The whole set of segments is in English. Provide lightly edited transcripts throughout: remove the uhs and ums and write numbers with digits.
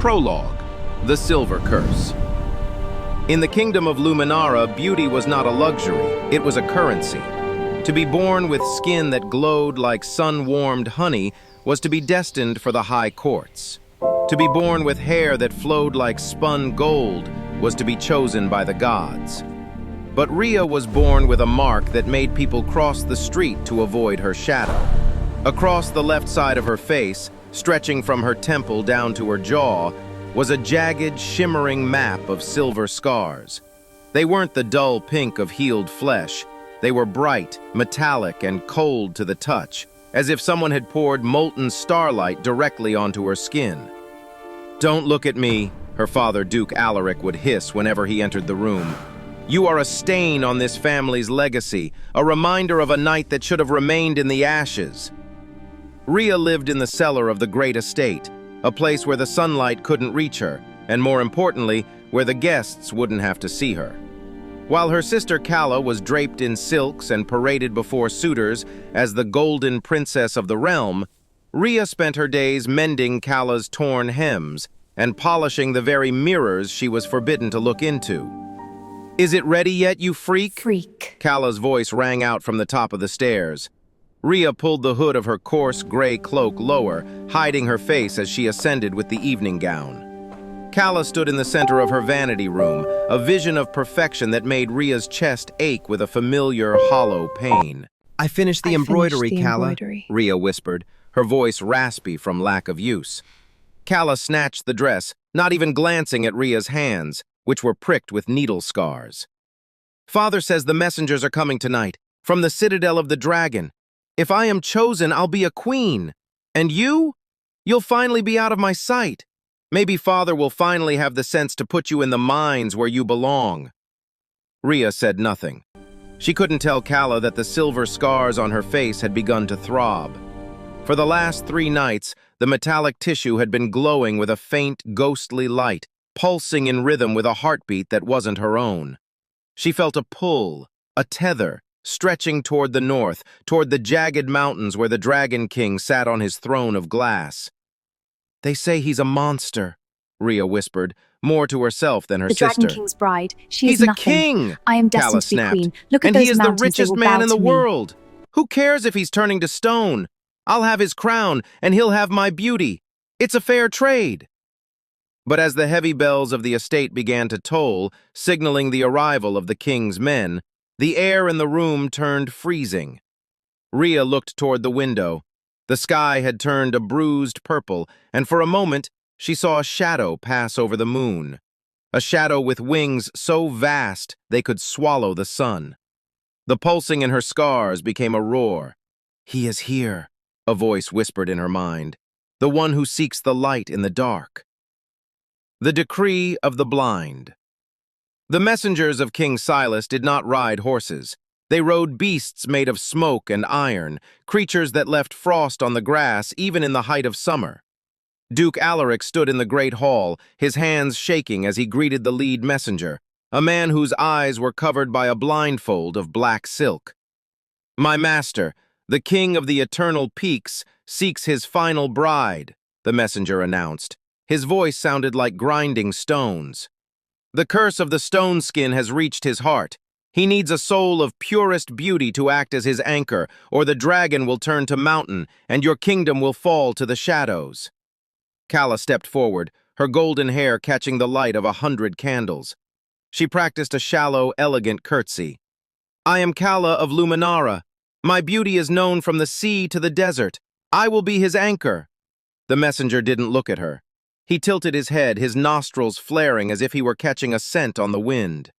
Prologue: The Silver Curse. In the kingdom of Luminara, beauty was not a luxury, it was a currency. To be born with skin that glowed like sun-warmed honey was to be destined for the high courts. To be born with hair that flowed like spun gold was to be chosen by the gods. But Rhea was born with a mark that made people cross the street to avoid her shadow. Across the left side of her face, stretching from her temple down to her jaw, was a jagged, shimmering map of silver scars. They weren't the dull pink of healed flesh. They were bright, metallic, and cold to the touch, as if someone had poured molten starlight directly onto her skin. "Don't look at me," her father, Duke Alaric, would hiss whenever he entered the room. "You are a stain on this family's legacy, a reminder of a night that should have remained in the ashes." Rhea lived in the cellar of the great estate, a place where the sunlight couldn't reach her, and more importantly, where the guests wouldn't have to see her. While her sister Calla was draped in silks and paraded before suitors as the golden princess of the realm, Rhea spent her days mending Calla's torn hems and polishing the very mirrors she was forbidden to look into. "Is it ready yet, you freak?" Freak. Calla's voice rang out from the top of the stairs. Rhea pulled the hood of her coarse gray cloak lower, hiding her face as she ascended with the evening gown. Calla stood in the center of her vanity room, a vision of perfection that made Rhea's chest ache with a familiar, hollow pain. "I finished the embroidery, Calla," Rhea whispered, her voice raspy from lack of use. Calla snatched the dress, not even glancing at Rhea's hands, which were pricked with needle scars. "Father says the messengers are coming tonight, from the citadel of the dragon. If I am chosen, I'll be a queen. And you? You'll finally be out of my sight. Maybe Father will finally have the sense to put you in the mines where you belong." Rhea said nothing. She couldn't tell Calla that the silver scars on her face had begun to throb. For the last 3 nights, the metallic tissue had been glowing with a faint, ghostly light, pulsing in rhythm with a heartbeat that wasn't her own. She felt a pull, a tether, stretching toward the north, toward the jagged mountains where the Dragon King sat on his throne of glass. "They say he's a monster," Rhea whispered, more to herself than her The sister. Dragon King's bride. She "He's is a nothing. king!" I am Calla destined to be snapped. queen. Look at "And those he is the mountains, they richest will man bow in the to me." world. Who cares if he's turning to stone? I'll have his crown, and he'll have my beauty. It's a fair trade." But as the heavy bells of the estate began to toll, signaling the arrival of the king's men, the air in the room turned freezing. Rhea looked toward the window. The sky had turned a bruised purple, and for a moment she saw a shadow pass over the moon. A shadow with wings so vast they could swallow the sun. The pulsing in her scars became a roar. "He is here," a voice whispered in her mind. "The one who seeks the light in the dark." The decree of the blind. The messengers of King Silas did not ride horses. They rode beasts made of smoke and iron, creatures that left frost on the grass even in the height of summer. Duke Alaric stood in the great hall, his hands shaking as he greeted the lead messenger, a man whose eyes were covered by a blindfold of black silk. "My master, the king of the eternal peaks, seeks his final bride," the messenger announced. His voice sounded like grinding stones. "The curse of the stone skin has reached his heart. He needs a soul of purest beauty to act as his anchor, or the dragon will turn to mountain, and your kingdom will fall to the shadows." Calla stepped forward, her golden hair catching the light of 100 candles. She practiced a shallow, elegant curtsy. "I am Calla of Luminara. My beauty is known from the sea to the desert. I will be his anchor." The messenger didn't look at her. He tilted his head, his nostrils flaring as if he were catching a scent on the wind.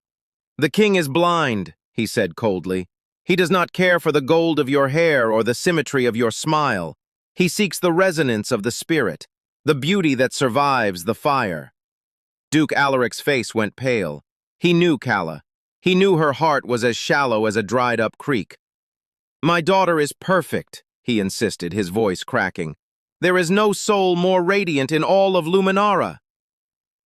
"The king is blind," he said coldly. "He does not care for the gold of your hair or the symmetry of your smile. He seeks the resonance of the spirit, the beauty that survives the fire." Duke Alaric's face went pale. He knew Calla. He knew her heart was as shallow as a dried-up creek. "My daughter is perfect," he insisted, his voice cracking. "There is no soul more radiant in all of Luminara."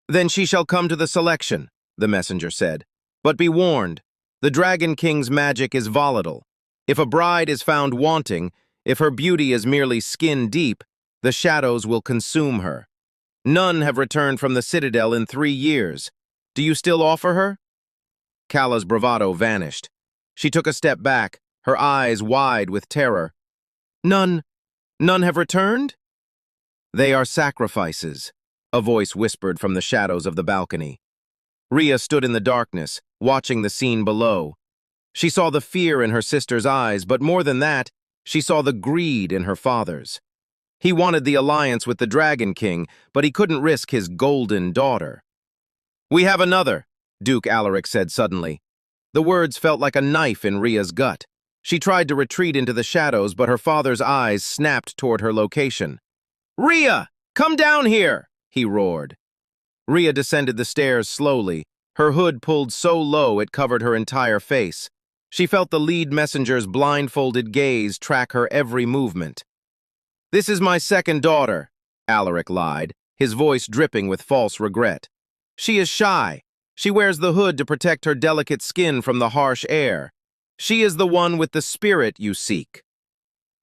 "Then she shall come to the selection," the messenger said. "But be warned, the Dragon King's magic is volatile. If a bride is found wanting, if her beauty is merely skin deep, the shadows will consume her. None have returned from the citadel in 3 years. Do you still offer her?" Calla's bravado vanished. She took a step back, her eyes wide with terror. "None have returned?" "They are sacrifices," a voice whispered from the shadows of the balcony. Rhea stood in the darkness, watching the scene below. She saw the fear in her sister's eyes, but more than that, she saw the greed in her father's. He wanted the alliance with the Dragon King, but he couldn't risk his golden daughter. "We have another," Duke Alaric said suddenly. The words felt like a knife in Rhea's gut. She tried to retreat into the shadows, but her father's eyes snapped toward her location. "Rhea, come down here!" he roared. Rhea descended the stairs slowly, her hood pulled so low it covered her entire face. She felt the lead messenger's blindfolded gaze track her every movement. "This is my second daughter," Alaric lied, his voice dripping with false regret. "She is shy. She wears the hood to protect her delicate skin from the harsh air. She is the one with the spirit you seek."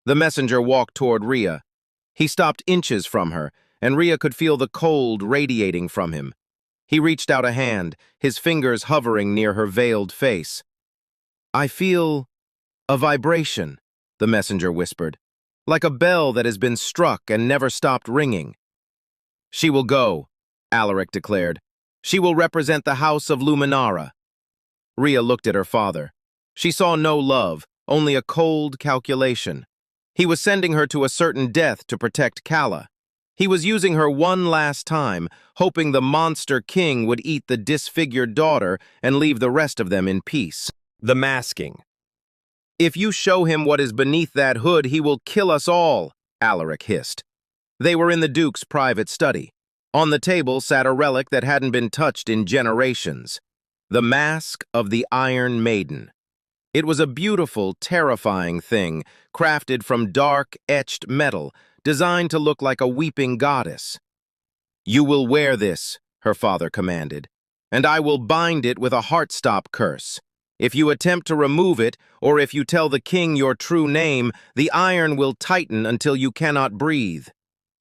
The messenger walked toward Rhea. He stopped inches from her, and Rhea could feel the cold radiating from him. He reached out a hand, his fingers hovering near her veiled face. "I feel a vibration," the messenger whispered, "like a bell that has been struck and never stopped ringing." "She will go," Alaric declared. "She will represent the house of Luminara." Rhea looked at her father. She saw no love, only a cold calculation. He was sending her to a certain death to protect Calla. He was using her one last time, hoping the monster king would eat the disfigured daughter and leave the rest of them in peace. The masking. "If you show him what is beneath that hood, he will kill us all," Alaric hissed. They were in the Duke's private study. On the table sat a relic that hadn't been touched in generations. The mask of the Iron Maiden. It was a beautiful, terrifying thing, crafted from dark, etched metal, designed to look like a weeping goddess. "You will wear this," her father commanded, "and I will bind it with a heart-stop curse. If you attempt to remove it, or if you tell the king your true name, the iron will tighten until you cannot breathe.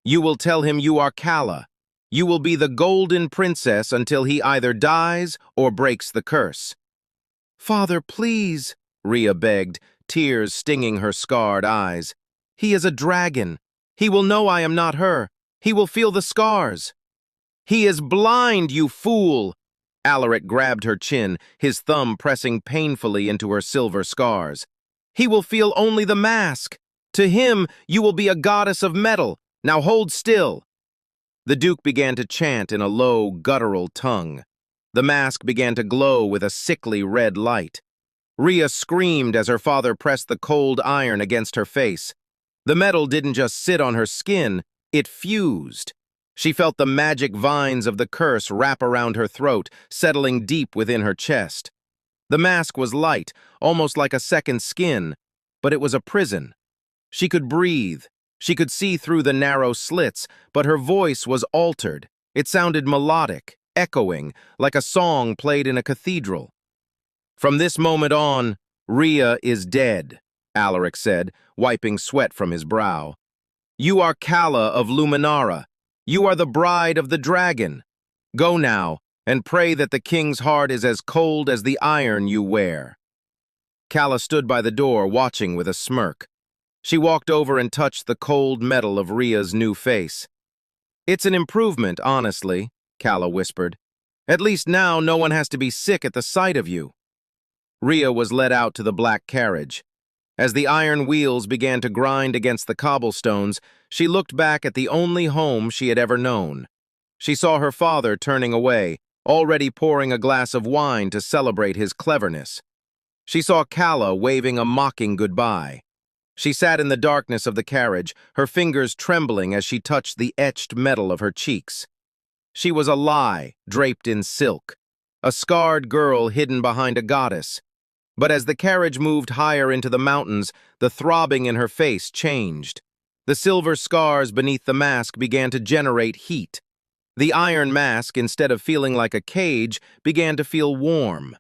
You will tell him you are Calla. You will be the golden princess until he either dies or breaks the curse." "Father, please," Rhea begged, tears stinging her scarred eyes. "He is a dragon. He will know I am not her. He will feel the scars." "He is blind, you fool!" Alaric grabbed her chin, his thumb pressing painfully into her silver scars. "He will feel only the mask. To him, you will be a goddess of metal. Now hold still." The Duke began to chant in a low, guttural tongue. The mask began to glow with a sickly red light. Rhea screamed as her father pressed the cold iron against her face. The metal didn't just sit on her skin, it fused. She felt the magic vines of the curse wrap around her throat, settling deep within her chest. The mask was light, almost like a second skin, but it was a prison. She could breathe. She could see through the narrow slits, but her voice was altered. It sounded melodic, echoing, like a song played in a cathedral. "From this moment on, Rhea is dead," Alaric said, wiping sweat from his brow. "You are Calla of Luminara. You are the bride of the dragon. Go now, and pray that the king's heart is as cold as the iron you wear." Calla stood by the door, watching with a smirk. She walked over and touched the cold metal of Rhea's new face. "It's an improvement, honestly," Calla whispered. "At least now no one has to be sick at the sight of you." Rhea was led out to the black carriage. As the iron wheels began to grind against the cobblestones, she looked back at the only home she had ever known. She saw her father turning away, already pouring a glass of wine to celebrate his cleverness. She saw Calla waving a mocking goodbye. She sat in the darkness of the carriage, her fingers trembling as she touched the etched metal of her cheeks. She was a lie, draped in silk, a scarred girl hidden behind a goddess. But as the carriage moved higher into the mountains, the throbbing in her face changed. The silver scars beneath the mask began to generate heat. The iron mask, instead of feeling like a cage, began to feel warm.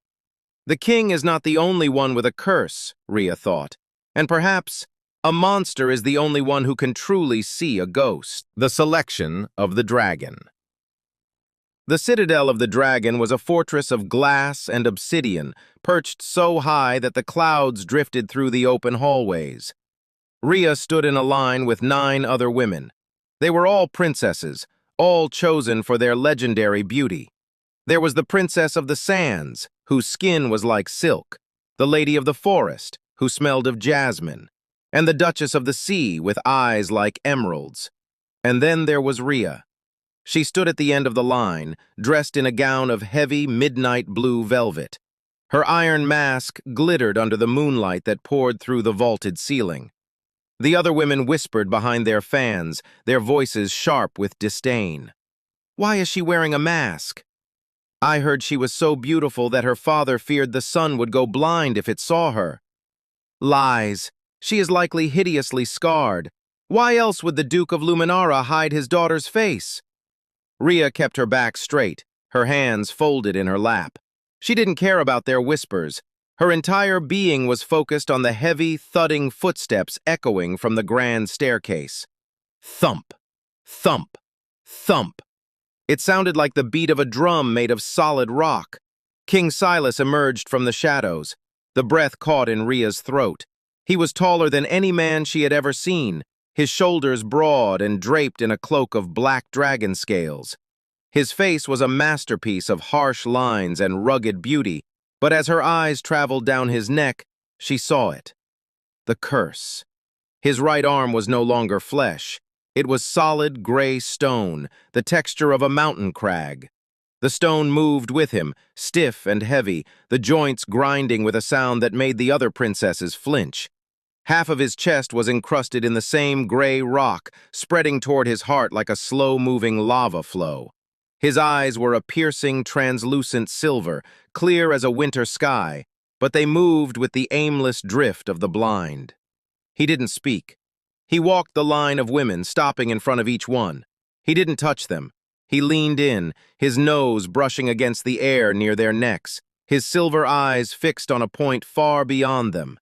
The king is not the only one with a curse, Rhea thought, and perhaps a monster is the only one who can truly see a ghost. The selection of the dragon. The citadel of the dragon was a fortress of glass and obsidian, perched so high that the clouds drifted through the open hallways. Rhea stood in a line with 9 other women. They were all princesses, all chosen for their legendary beauty. There was the princess of the sands, whose skin was like silk, the lady of the forest, who smelled of jasmine, and the duchess of the sea with eyes like emeralds. And then there was Rhea. She stood at the end of the line, dressed in a gown of heavy midnight blue velvet. Her iron mask glittered under the moonlight that poured through the vaulted ceiling. The other women whispered behind their fans, their voices sharp with disdain. "Why is she wearing a mask? I heard she was so beautiful that her father feared the sun would go blind if it saw her." "Lies. She is likely hideously scarred. Why else would the Duke of Luminara hide his daughter's face?" Rhea kept her back straight, her hands folded in her lap. She didn't care about their whispers. Her entire being was focused on the heavy, thudding footsteps echoing from the grand staircase. Thump, thump, thump. It sounded like the beat of a drum made of solid rock. King Silas emerged from the shadows. The breath caught in Rhea's throat. He was taller than any man she had ever seen, his shoulders broad and draped in a cloak of black dragon scales. His face was a masterpiece of harsh lines and rugged beauty, but as her eyes traveled down his neck, she saw it. The curse. His right arm was no longer flesh. It was solid gray stone, the texture of a mountain crag. The stone moved with him, stiff and heavy, the joints grinding with a sound that made the other princesses flinch. Half of his chest was encrusted in the same gray rock, spreading toward his heart like a slow-moving lava flow. His eyes were a piercing, translucent silver, clear as a winter sky, but they moved with the aimless drift of the blind. He didn't speak. He walked the line of women, stopping in front of each one. He didn't touch them. He leaned in, his nose brushing against the air near their necks, his silver eyes fixed on a point far beyond them.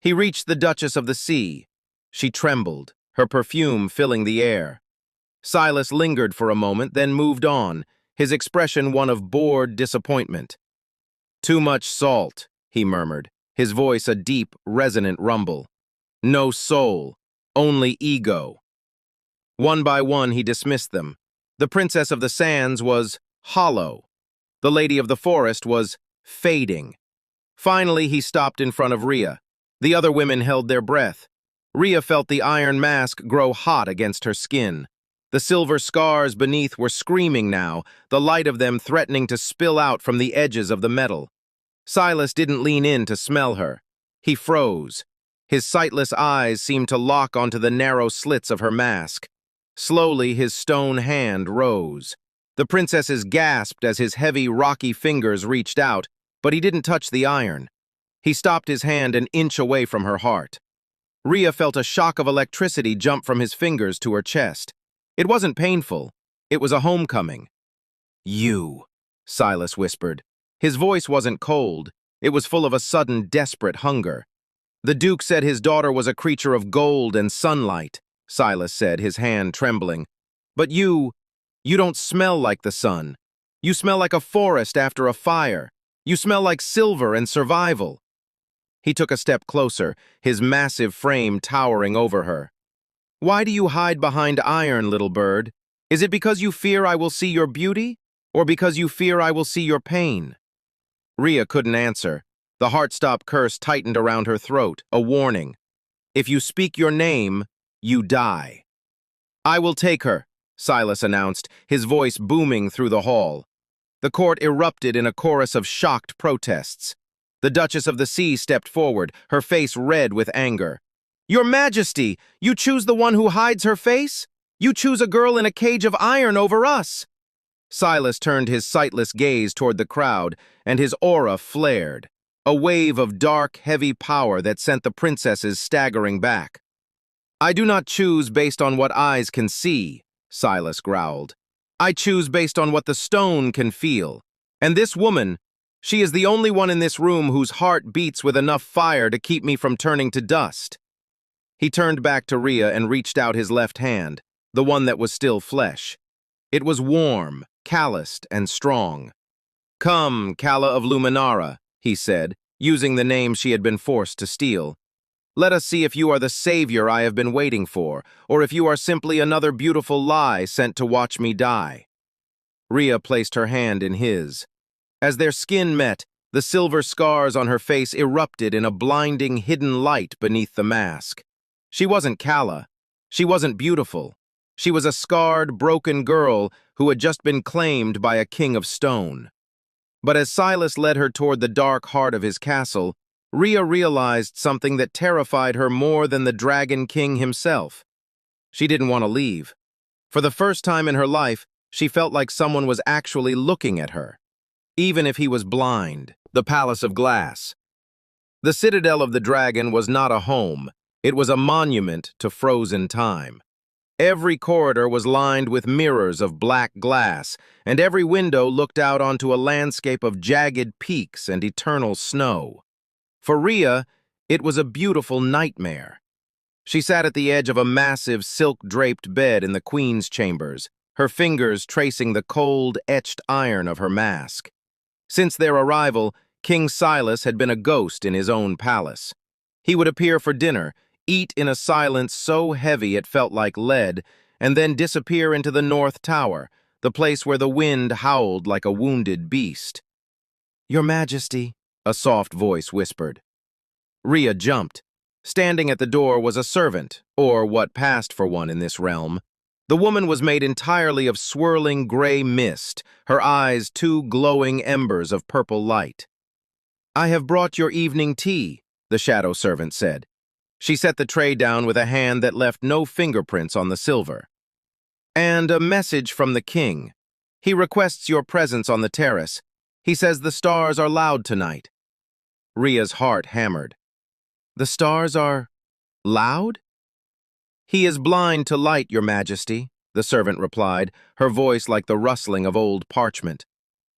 He reached the Duchess of the Sea. She trembled, her perfume filling the air. Silas lingered for a moment, then moved on, his expression one of bored disappointment. "Too much salt," he murmured, his voice a deep, resonant rumble. "No soul, only ego." One by one he dismissed them. The Princess of the Sands was hollow. The Lady of the Forest was fading. Finally he stopped in front of Rhea. The other women held their breath. Rhea felt the iron mask grow hot against her skin. The silver scars beneath were screaming now, the light of them threatening to spill out from the edges of the metal. Silas didn't lean in to smell her. He froze. His sightless eyes seemed to lock onto the narrow slits of her mask. Slowly his stone hand rose. The princesses gasped as his heavy, rocky fingers reached out, but he didn't touch the iron. He stopped his hand an inch away from her heart. Rhea felt a shock of electricity jump from his fingers to her chest. It wasn't painful. It was a homecoming. "You," Silas whispered. His voice wasn't cold. It was full of a sudden, desperate hunger. "The Duke said his daughter was a creature of gold and sunlight," Silas said, his hand trembling. "But you don't smell like the sun. You smell like a forest after a fire. You smell like silver and survival." He took a step closer, his massive frame towering over her. "Why do you hide behind iron, little bird? Is it because you fear I will see your beauty, or because you fear I will see your pain?" Rhea couldn't answer. The heart-stop curse tightened around her throat, a warning. "If you speak your name, you die." "I will take her," Silas announced, his voice booming through the hall. The court erupted in a chorus of shocked protests. The Duchess of the Sea stepped forward, her face red with anger. "Your Majesty, you choose the one who hides her face? You choose a girl in a cage of iron over us." Silas turned his sightless gaze toward the crowd, and his aura flared, a wave of dark, heavy power that sent the princesses staggering back. "I do not choose based on what eyes can see," Silas growled. "I choose based on what the stone can feel. And this woman, she is the only one in this room whose heart beats with enough fire to keep me from turning to dust." He turned back to Rhea and reached out his left hand, the one that was still flesh. It was warm, calloused and strong. "Come, Calla of Luminara," he said, using the name she had been forced to steal. "Let us see if you are the savior I have been waiting for, or if you are simply another beautiful lie sent to watch me die." Rhea placed her hand in his. As their skin met, the silver scars on her face erupted in a blinding hidden light beneath the mask. She wasn't Calla. She wasn't beautiful. She was a scarred, broken girl who had just been claimed by a king of stone. But as Silas led her toward the dark heart of his castle, Rhea realized something that terrified her more than the Dragon King himself. She didn't want to leave. For the first time in her life, she felt like someone was actually looking at her, even if he was blind. The Palace of Glass. The citadel of the dragon was not a home. It was a monument to frozen time. Every corridor was lined with mirrors of black glass, and every window looked out onto a landscape of jagged peaks and eternal snow. For Rhea, it was a beautiful nightmare. She sat at the edge of a massive silk-draped bed in the queen's chambers, her fingers tracing the cold, etched iron of her mask. Since their arrival, King Silas had been a ghost in his own palace. He would appear for dinner, eat in a silence so heavy it felt like lead, and then disappear into the North Tower, the place where the wind howled like a wounded beast. "Your Majesty," a soft voice whispered. Rhea jumped. Standing at the door was a servant, or what passed for one in this realm. The woman was made entirely of swirling gray mist, her eyes two glowing embers of purple light. "I have brought your evening tea," the shadow servant said. She set the tray down with a hand that left no fingerprints on the silver. "And a message from the king. He requests your presence on the terrace. He says the stars are loud tonight." Rhea's heart hammered. "The stars are loud?" "He is blind to light, Your Majesty," the servant replied, her voice like the rustling of old parchment.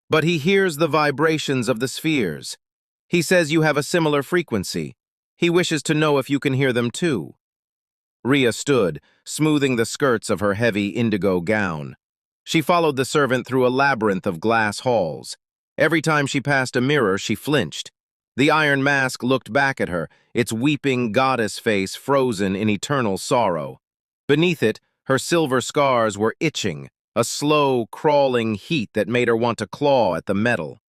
"But he hears the vibrations of the spheres. He says you have a similar frequency. He wishes to know if you can hear them too." Rhea stood, smoothing the skirts of her heavy indigo gown. She followed the servant through a labyrinth of glass halls. Every time she passed a mirror, she flinched. The iron mask looked back at her, its weeping goddess face frozen in eternal sorrow. Beneath it, her silver scars were itching, a slow, crawling heat that made her want to claw at the metal.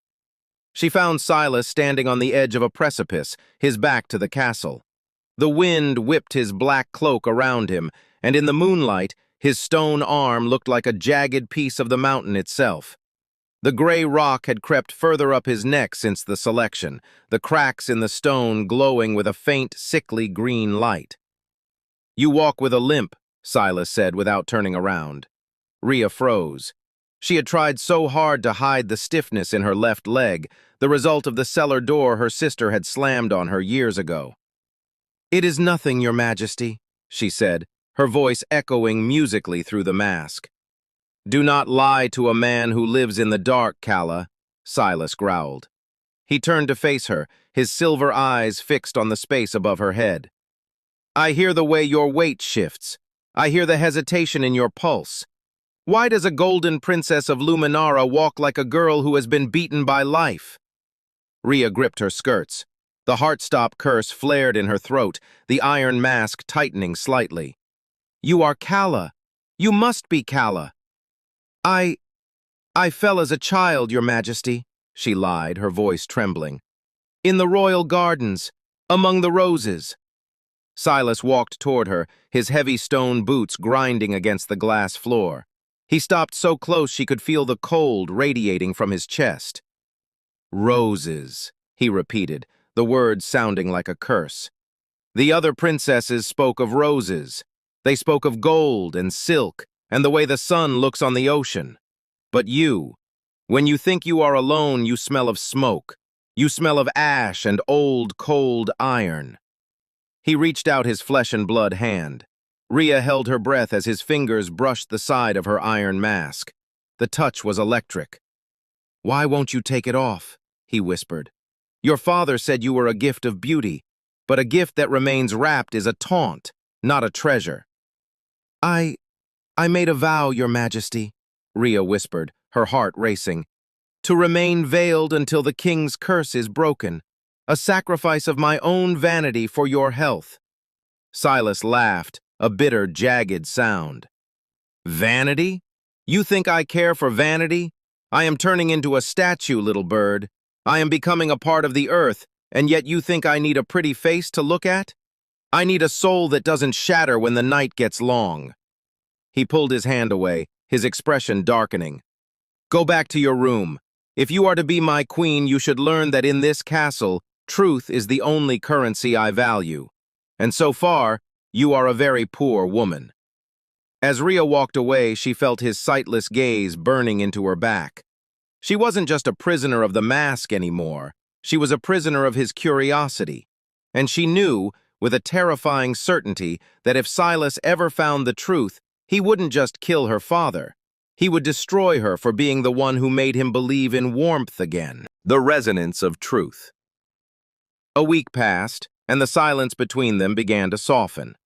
She found Silas standing on the edge of a precipice, his back to the castle. The wind whipped his black cloak around him, and in the moonlight, his stone arm looked like a jagged piece of the mountain itself. The gray rock had crept further up his neck since the selection, the cracks in the stone glowing with a faint, sickly green light. "You walk with a limp," Silas said without turning around. Rhea froze. She had tried so hard to hide the stiffness in her left leg, the result of the cellar door her sister had slammed on her years ago. "It is nothing, Your Majesty," she said, her voice echoing musically through the mask. "Do not lie to a man who lives in the dark, Calla," Silas growled. He turned to face her, his silver eyes fixed on the space above her head. "I hear the way your weight shifts. I hear the hesitation in your pulse. Why does a golden princess of Luminara walk like a girl who has been beaten by life?" Rhea gripped her skirts. The heart-stop curse flared in her throat, the iron mask tightening slightly. "You are Calla. You must be Calla." I fell as a child, Your Majesty," she lied, her voice trembling. "In the royal gardens, among the roses." Silas walked toward her, his heavy stone boots grinding against the glass floor. He stopped so close she could feel the cold radiating from his chest. "Roses," he repeated, the words sounding like a curse. "The other princesses spoke of roses. They spoke of gold and silk and the way the sun looks on the ocean. But you, when you think you are alone, you smell of smoke. You smell of ash and old, cold iron." He reached out his flesh-and-blood hand. Rhea held her breath as his fingers brushed the side of her iron mask. The touch was electric. "Why won't you take it off?" he whispered. "Your father said you were a gift of beauty, but a gift that remains wrapped is a taunt, not a treasure." I made a vow, Your Majesty," Rhea whispered, her heart racing. To remain veiled until the king's curse is broken, a sacrifice of my own vanity for your health. Silas laughed, a bitter, jagged sound. Vanity? You think I care for vanity? I am turning into a statue, little bird. I am becoming a part of the earth, and yet you think I need a pretty face to look at? I need a soul that doesn't shatter when the night gets long. He pulled his hand away, his expression darkening. Go back to your room. If you are to be my queen, you should learn that in this castle, truth is the only currency I value. And so far, you are a very poor woman. As Rhea walked away, she felt his sightless gaze burning into her back. She wasn't just a prisoner of the mask anymore. She was a prisoner of his curiosity. And she knew, with a terrifying certainty, that if Silas ever found the truth, he wouldn't just kill her father. He would destroy her for being the one who made him believe in warmth again. The resonance of truth. A week passed, and the silence between them began to soften.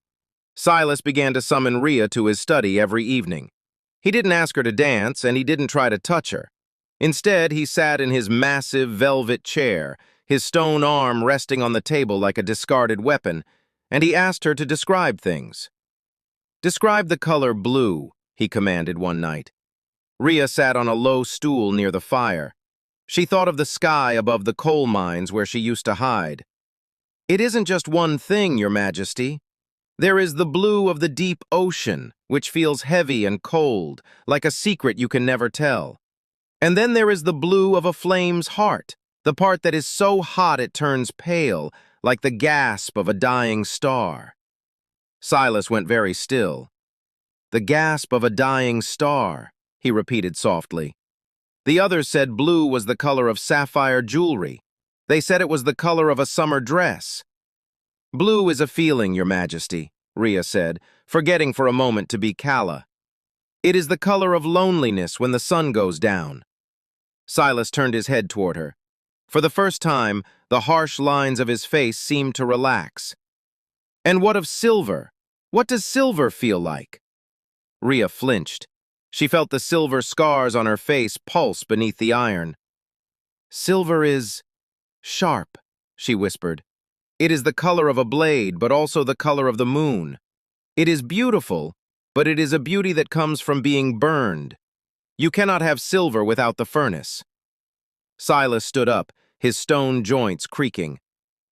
Silas began to summon Rhea to his study every evening. He didn't ask her to dance, and he didn't try to touch her. Instead, he sat in his massive velvet chair, his stone arm resting on the table like a discarded weapon, and he asked her to describe things. Describe the color blue, he commanded one night. Rhea sat on a low stool near the fire. She thought of the sky above the coal mines where she used to hide. It isn't just one thing, Your Majesty. There is the blue of the deep ocean, which feels heavy and cold, like a secret you can never tell. And then there is the blue of a flame's heart, the part that is so hot it turns pale, like the gasp of a dying star. Silas went very still. The gasp of a dying star, he repeated softly. The others said blue was the color of sapphire jewelry. They said it was the color of a summer dress. Blue is a feeling, Your Majesty, Rhea said, forgetting for a moment to be Calla. It is the color of loneliness when the sun goes down. Silas turned his head toward her. For the first time, the harsh lines of his face seemed to relax. And what of silver? What does silver feel like? Rhea flinched. She felt the silver scars on her face pulse beneath the iron. Silver is sharp, she whispered. It is the color of a blade, but also the color of the moon. It is beautiful, but it is a beauty that comes from being burned. You cannot have silver without the furnace. Silas stood up, his stone joints creaking.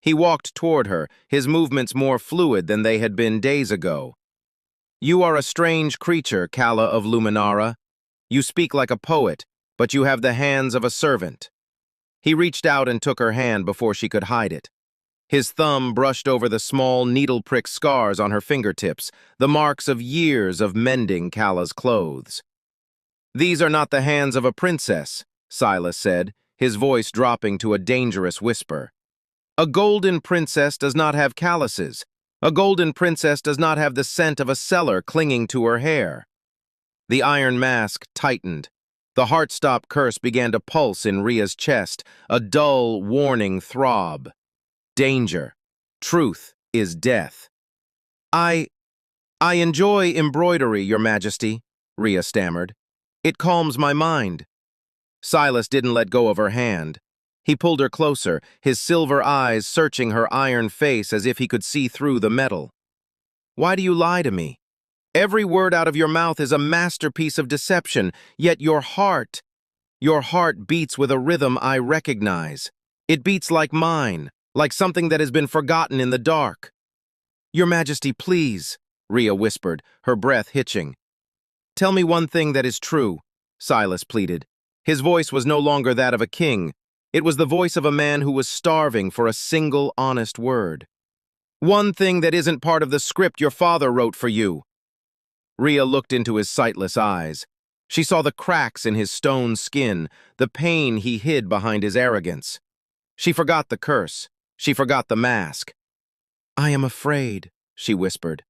He walked toward her, his movements more fluid than they had been days ago. You are a strange creature, Calla of Luminara. You speak like a poet, but you have the hands of a servant. He reached out and took her hand before she could hide it. His thumb brushed over the small needle-prick scars on her fingertips, the marks of years of mending Calla's clothes. These are not the hands of a princess, Silas said, his voice dropping to a dangerous whisper. A golden princess does not have calluses. A golden princess does not have the scent of a cellar clinging to her hair. The iron mask tightened. The heart-stop curse began to pulse in Rhea's chest, a dull, warning throb. Danger. Truth is death. I enjoy embroidery, Your Majesty, Rhea stammered. It calms my mind. Silas didn't let go of her hand. He pulled her closer, his silver eyes searching her iron face as if he could see through the metal. Why do you lie to me? Every word out of your mouth is a masterpiece of deception, yet your heart beats with a rhythm I recognize. It beats like mine, like something that has been forgotten in the dark. Your Majesty, please, Rhea whispered, her breath hitching. Tell me one thing that is true, Silas pleaded. His voice was no longer that of a king. It was the voice of a man who was starving for a single honest word. One thing that isn't part of the script your father wrote for you. Rhea looked into his sightless eyes. She saw the cracks in his stone skin, the pain he hid behind his arrogance. She forgot the curse. She forgot the mask. I am afraid, she whispered.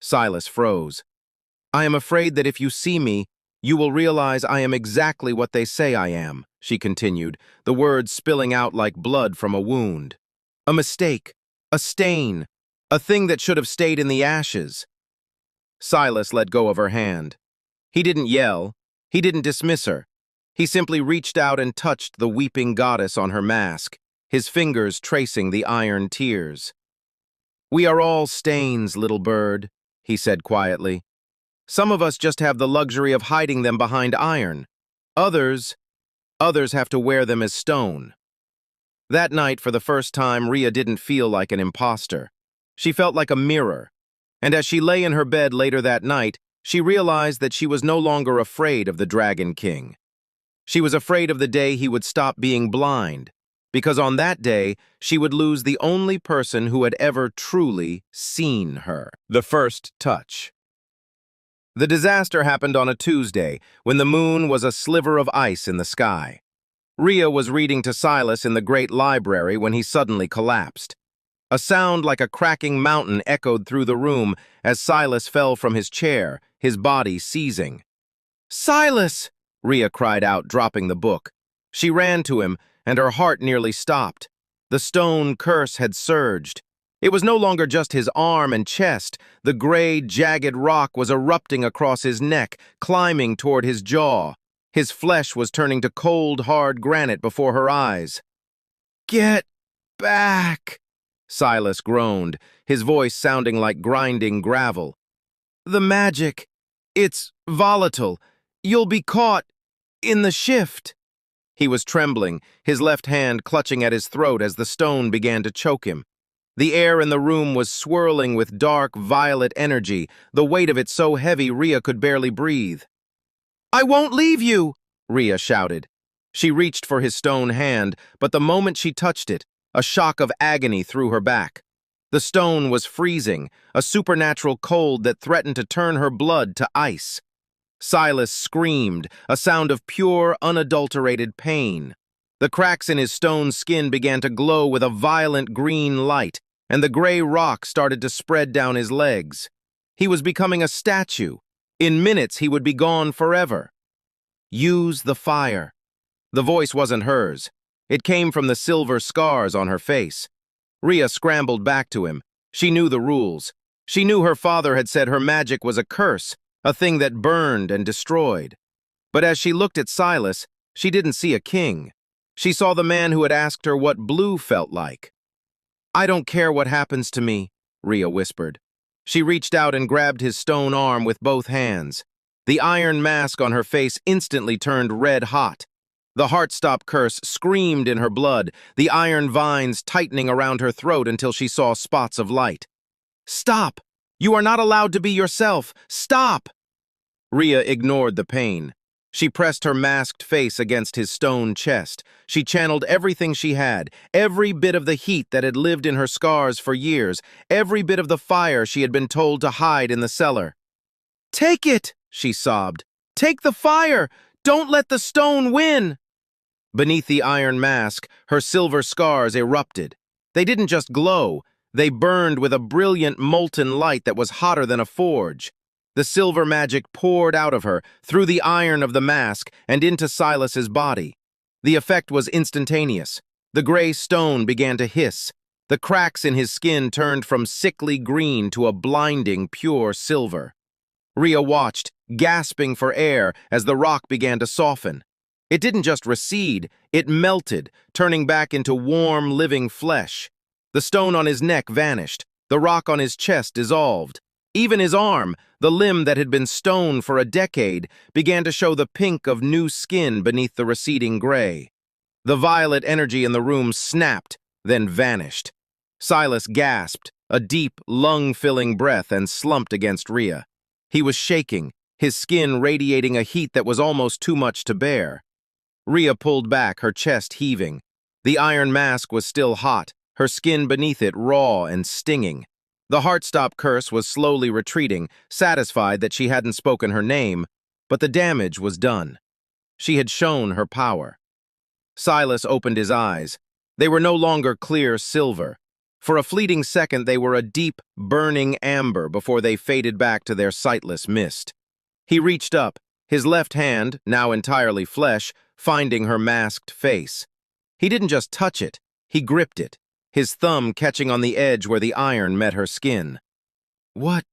Silas froze. I am afraid that if you see me, you will realize I am exactly what they say I am, she continued, the words spilling out like blood from a wound. A mistake, a stain, a thing that should have stayed in the ashes. Silas let go of her hand. He didn't yell. He didn't dismiss her. He simply reached out and touched the weeping goddess on her mask, his fingers tracing the iron tears. "We are all stains, little bird," he said quietly. "Some of us just have the luxury of hiding them behind iron. Others have to wear them as stone." That night, for the first time, Rhea didn't feel like an imposter. She felt like a mirror. And as she lay in her bed later that night, she realized that she was no longer afraid of the Dragon King. She was afraid of the day he would stop being blind, because on that day, she would lose the only person who had ever truly seen her. The first touch. The disaster happened on a Tuesday, when the moon was a sliver of ice in the sky. Rhea was reading to Silas in the great library when he suddenly collapsed. A sound like a cracking mountain echoed through the room as Silas fell from his chair, his body seizing. "Silas!" Rhea cried out, dropping the book. She ran to him, and her heart nearly stopped. The stone curse had surged. It was no longer just his arm and chest. The gray, jagged rock was erupting across his neck, climbing toward his jaw. His flesh was turning to cold, hard granite before her eyes. "Get back!" Silas groaned, his voice sounding like grinding gravel. "The magic. It's volatile. You'll be caught in the shift." He was trembling, his left hand clutching at his throat as the stone began to choke him. The air in the room was swirling with dark, violet energy, the weight of it so heavy Rhea could barely breathe. "I won't leave you!" Rhea shouted. She reached for his stone hand, but the moment she touched it, a shock of agony threw her back. The stone was freezing, a supernatural cold that threatened to turn her blood to ice. Silas screamed, a sound of pure, unadulterated pain. The cracks in his stone skin began to glow with a violent green light, and the gray rock started to spread down his legs. He was becoming a statue. In minutes, he would be gone forever. "Use the fire." The voice wasn't hers. It came from the silver scars on her face. Rhea scrambled back to him. She knew the rules. She knew her father had said her magic was a curse, a thing that burned and destroyed. But as she looked at Silas, she didn't see a king. She saw the man who had asked her what blue felt like. "I don't care what happens to me," Rhea whispered. She reached out and grabbed his stone arm with both hands. The iron mask on her face instantly turned red hot. The heart-stop curse screamed in her blood, the iron vines tightening around her throat until she saw spots of light. "Stop! You are not allowed to be yourself! Stop!" Rhea ignored the pain. She pressed her masked face against his stone chest. She channeled everything she had, every bit of the heat that had lived in her scars for years, every bit of the fire she had been told to hide in the cellar. "Take it!" she sobbed. "Take the fire! Don't let the stone win!" Beneath the iron mask, her silver scars erupted. They didn't just glow, they burned with a brilliant molten light that was hotter than a forge. The silver magic poured out of her, through the iron of the mask, and into Silas's body. The effect was instantaneous. The gray stone began to hiss. The cracks in his skin turned from sickly green to a blinding, pure silver. Rhea watched, gasping for air, as the rock began to soften. It didn't just recede, it melted, turning back into warm, living flesh. The stone on his neck vanished. The rock on his chest dissolved. Even his arm, the limb that had been stone for a decade, began to show the pink of new skin beneath the receding gray. The violet energy in the room snapped, then vanished. Silas gasped, a deep, lung-filling breath, and slumped against Rhea. He was shaking, his skin radiating a heat that was almost too much to bear. Rhea pulled back, her chest heaving. The iron mask was still hot, her skin beneath it raw and stinging. The heart-stop curse was slowly retreating, satisfied that she hadn't spoken her name, but the damage was done. She had shown her power. Silas opened his eyes. They were no longer clear silver. For a fleeting second, they were a deep, burning amber before they faded back to their sightless mist. He reached up, his left hand, now entirely flesh, finding her masked face. He didn't just touch it, he gripped it, his thumb catching on the edge where the iron met her skin. What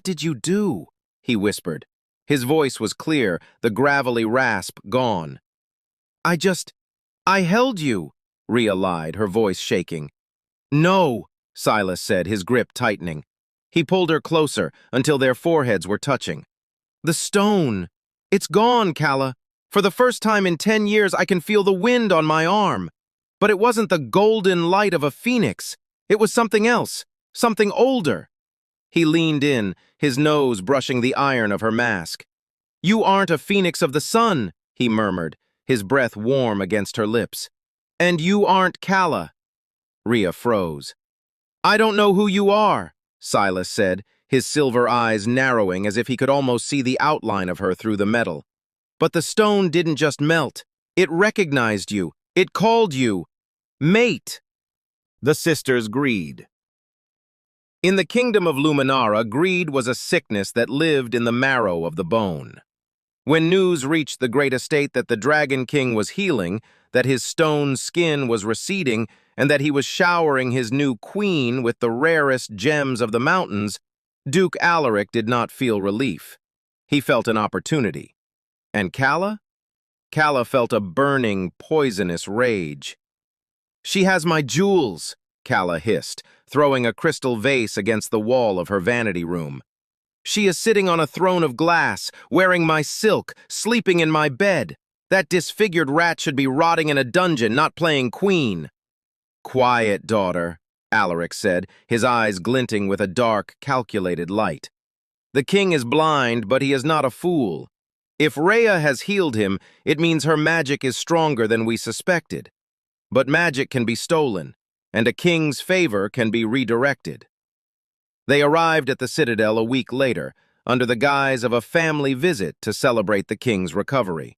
did you do?" he whispered. His voice was clear, the gravelly rasp gone. I held you, Rhea lied, her voice shaking. No, Silas said, his grip tightening. He pulled her closer until their foreheads were touching. The stone. It's gone, Calla. For the first time in 10 years, I can feel the wind on my arm. But it wasn't the golden light of a phoenix. It was something else, something older. He leaned in, his nose brushing the iron of her mask. You aren't a phoenix of the sun, he murmured, his breath warm against her lips. And you aren't Calla. Rhea froze. I don't know who you are, Silas said, his silver eyes narrowing as if he could almost see the outline of her through the metal. But the stone didn't just melt. It recognized you. It called you mate. The sisters' greed. In the kingdom of Luminara, greed was a sickness that lived in the marrow of the bone. When news reached the great estate that the Dragon King was healing, that his stone skin was receding, and that he was showering his new queen with the rarest gems of the mountains, Duke Alaric did not feel relief. He felt an opportunity. And Calla? Calla felt a burning, poisonous rage. She has my jewels, Calla hissed, throwing a crystal vase against the wall of her vanity room. She is sitting on a throne of glass, wearing my silk, sleeping in my bed. That disfigured rat should be rotting in a dungeon, not playing queen. Quiet, daughter, Alaric said, his eyes glinting with a dark, calculated light. The king is blind, but he is not a fool. If Rhea has healed him, it means her magic is stronger than we suspected. But magic can be stolen, and a king's favor can be redirected. They arrived at the citadel a week later, under the guise of a family visit to celebrate the king's recovery.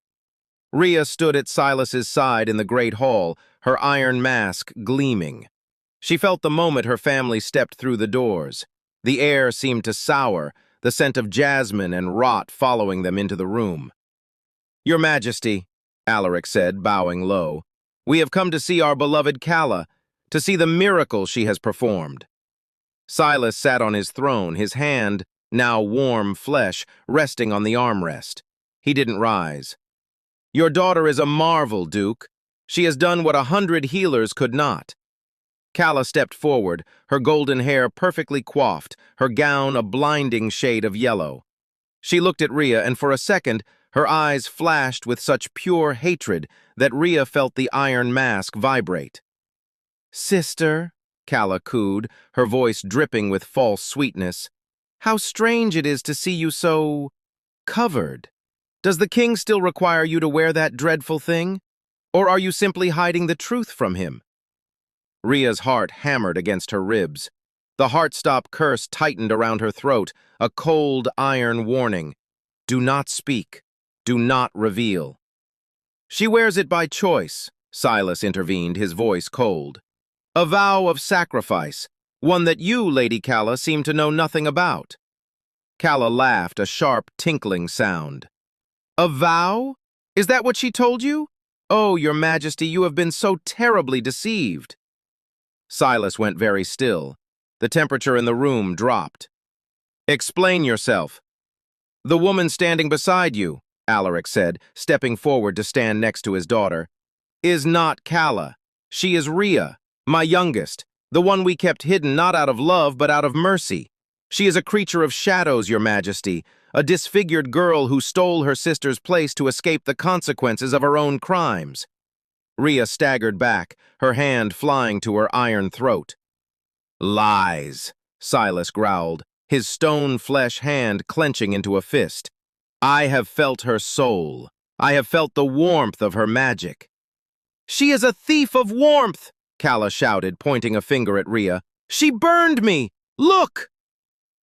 Rhea stood at Silas's side in the great hall, her iron mask gleaming. She felt the moment her family stepped through the doors. The air seemed to sour, the scent of jasmine and rot following them into the room. Your Majesty, Alaric said, bowing low, we have come to see our beloved Calla, to see the miracle she has performed. Silas sat on his throne, his hand, now warm flesh, resting on the armrest. He didn't rise. Your daughter is a marvel, Duke. She has done what 100 healers could not. Calla stepped forward, her golden hair perfectly coiffed, her gown a blinding shade of yellow. She looked at Rhea, and for a second, her eyes flashed with such pure hatred that Rhea felt the iron mask vibrate. Sister, Calla cooed, her voice dripping with false sweetness, how strange it is to see you so covered. Does the king still require you to wear that dreadful thing? Or are you simply hiding the truth from him? Rhea's heart hammered against her ribs. The heart-stop curse tightened around her throat, a cold iron warning. Do not speak. Do not reveal. She wears it by choice, Silas intervened, his voice cold. A vow of sacrifice, one that you, Lady Calla, seem to know nothing about. Calla laughed, a sharp, tinkling sound. A vow? Is that what she told you? Oh, Your Majesty, you have been so terribly deceived. Silas went very still. The temperature in the room dropped. Explain yourself. The woman standing beside you, Alaric said, stepping forward to stand next to his daughter, is not Calla. She is Rhea, my youngest, the one we kept hidden not out of love but out of mercy. She is a creature of shadows, Your Majesty, a disfigured girl who stole her sister's place to escape the consequences of her own crimes. Rhea staggered back, her hand flying to her iron throat. Lies, Silas growled, his stone flesh hand clenching into a fist. I have felt her soul. I have felt the warmth of her magic. She is a thief of warmth, Calla shouted, pointing a finger at Rhea. She burned me! Look!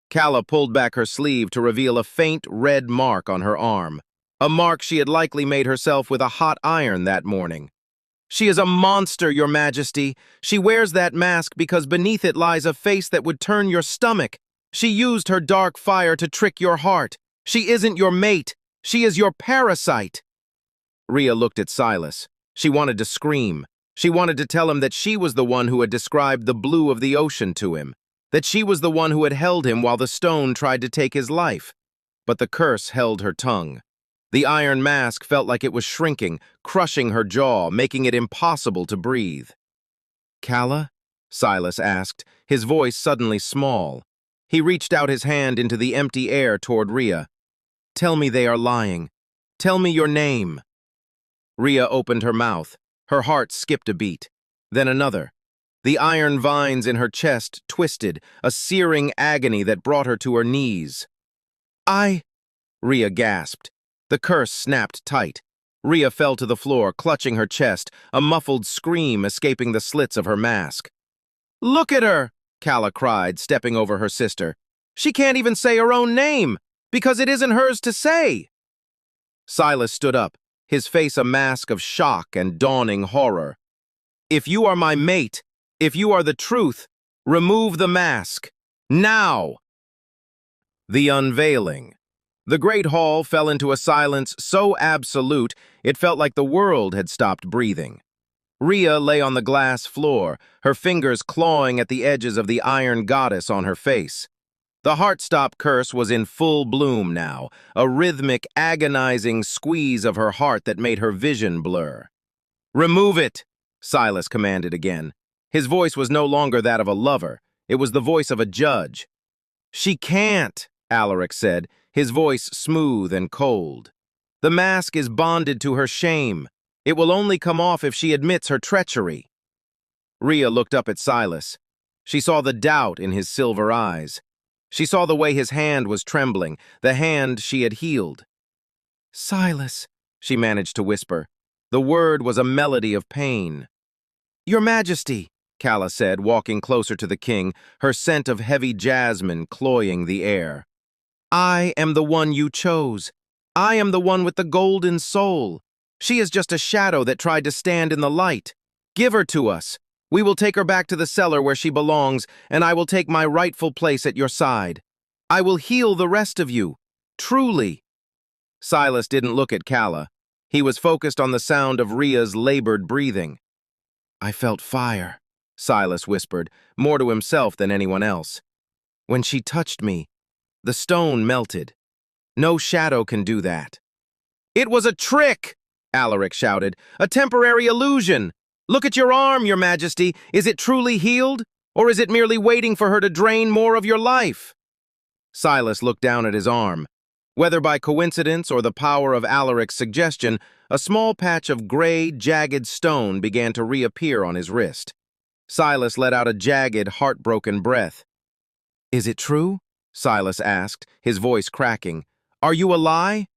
Calla pulled back her sleeve to reveal a faint red mark on her arm, a mark she had likely made herself with a hot iron that morning. She is a monster, Your Majesty. She wears that mask because beneath it lies a face that would turn your stomach. She used her dark fire to trick your heart. She isn't your mate. She is your parasite. Rhea looked at Silas. She wanted to scream. She wanted to tell him that she was the one who had described the blue of the ocean to him, that she was the one who had held him while the stone tried to take his life. but the curse held her tongue. The iron mask felt like it was shrinking, crushing her jaw, making it impossible to breathe. "Calla?" Silas asked, his voice suddenly small. He reached out his hand into the empty air toward Rhea. "Tell me they are lying. Tell me your name." Rhea opened her mouth. Her heart skipped a beat. Then another. The iron vines in her chest twisted, a searing agony that brought her to her knees. Rhea gasped. The curse snapped tight. Rhea fell to the floor, clutching her chest, a muffled scream escaping the slits of her mask. "Look at her!" Calla cried, stepping over her sister. "She can't even say her own name, because it isn't hers to say." Silas stood up, his face a mask of shock and dawning horror. "If you are my mate, if you are the truth, remove the mask. Now!" The unveiling. The great hall fell into a silence so absolute it felt like the world had stopped breathing. Rhea lay on the glass floor, her fingers clawing at the edges of the iron goddess on her face. The heart-stop curse was in full bloom now, a rhythmic, agonizing squeeze of her heart that made her vision blur. "Remove it!" Silas commanded again. His voice was no longer that of a lover. It was the voice of a judge. "She can't," Alaric said, his voice smooth and cold. "The mask is bonded to her shame. It will only come off if she admits her treachery." Rhea looked up at Silas. She saw the doubt in his silver eyes. She saw the way his hand was trembling, the hand she had healed. "Silas," she managed to whisper. The word was a melody of pain. "Your Majesty," Calla said, walking closer to the king, her scent of heavy jasmine cloying the air. "I am the one you chose. I am the one with the golden soul. She is just a shadow that tried to stand in the light. Give her to us. We will take her back to the cellar where she belongs, and I will take my rightful place at your side. I will heal the rest of you. Truly." Silas didn't look at Calla. He was focused on the sound of Rhea's labored breathing. "I felt fire," Silas whispered, more to himself than anyone else. "When she touched me, the stone melted. No shadow can do that." "It was a trick!" Alaric shouted. "A temporary illusion! Look at your arm, Your Majesty. Is it truly healed? Or is it merely waiting for her to drain more of your life?" Silas looked down at his arm. Whether by coincidence or the power of Alaric's suggestion, a small patch of gray, jagged stone began to reappear on his wrist. Silas let out a jagged, heartbroken breath. "Is it true?" Silas asked, his voice cracking. "Are you a lie?"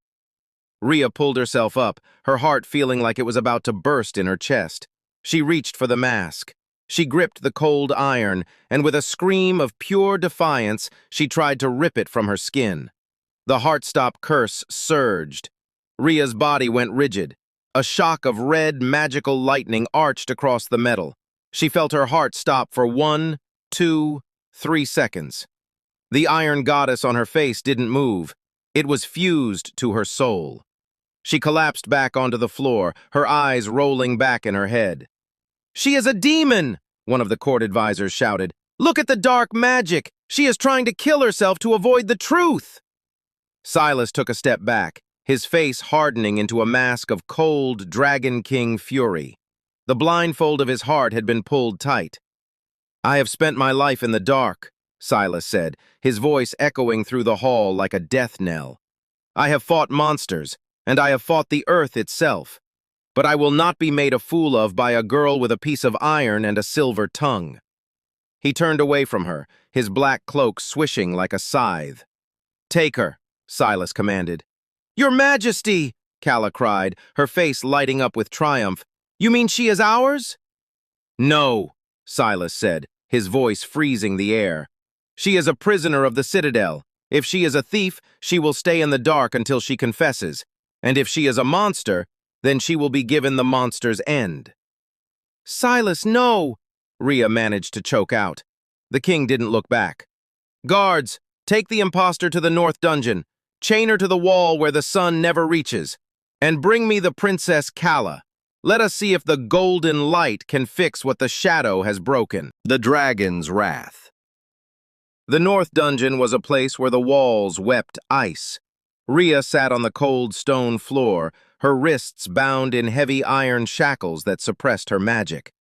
Rhea pulled herself up, her heart feeling like it was about to burst in her chest. She reached for the mask. She gripped the cold iron, and with a scream of pure defiance, she tried to rip it from her skin. The heart-stop curse surged. Rhea's body went rigid. A shock of red, magical lightning arched across the metal. She felt her heart stop for 1, 2, 3 seconds. The iron goddess on her face didn't move. It was fused to her soul. She collapsed back onto the floor, her eyes rolling back in her head. "She is a demon!" one of the court advisors shouted. "Look at the dark magic! She is trying to kill herself to avoid the truth!" Silas took a step back, his face hardening into a mask of cold Dragon King fury. The blindfold of his heart had been pulled tight. "I have spent my life in the dark," Silas said, his voice echoing through the hall like a death knell. "I have fought monsters, and I have fought the earth itself. But I will not be made a fool of by a girl with a piece of iron and a silver tongue." He turned away from her, his black cloak swishing like a scythe. "Take her," Silas commanded. "Your Majesty!" Calla cried, her face lighting up with triumph. "You mean she is ours?" "No," Silas said, his voice freezing the air. "She is a prisoner of the Citadel. If she is a thief, she will stay in the dark until she confesses. And if she is a monster, then she will be given the monster's end." "Silas, no!" Rhea managed to choke out. The king didn't look back. "Guards, take the impostor to the north dungeon. Chain her to the wall where the sun never reaches. And bring me the Princess Calla. Let us see if the golden light can fix what the shadow has broken." The Dragon's Wrath. The north dungeon was a place where the walls wept ice. Rhea sat on the cold stone floor, her wrists bound in heavy iron shackles that suppressed her magic.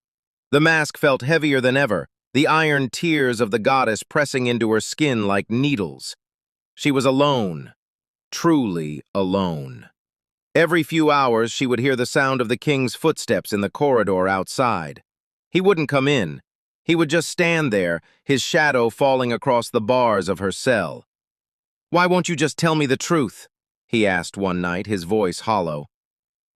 The mask felt heavier than ever, the iron tears of the goddess pressing into her skin like needles. She was alone, truly alone. Every few hours she would hear the sound of the king's footsteps in the corridor outside. He wouldn't come in. He would just stand there, his shadow falling across the bars of her cell. "Why won't you just tell me the truth?" he asked one night, his voice hollow.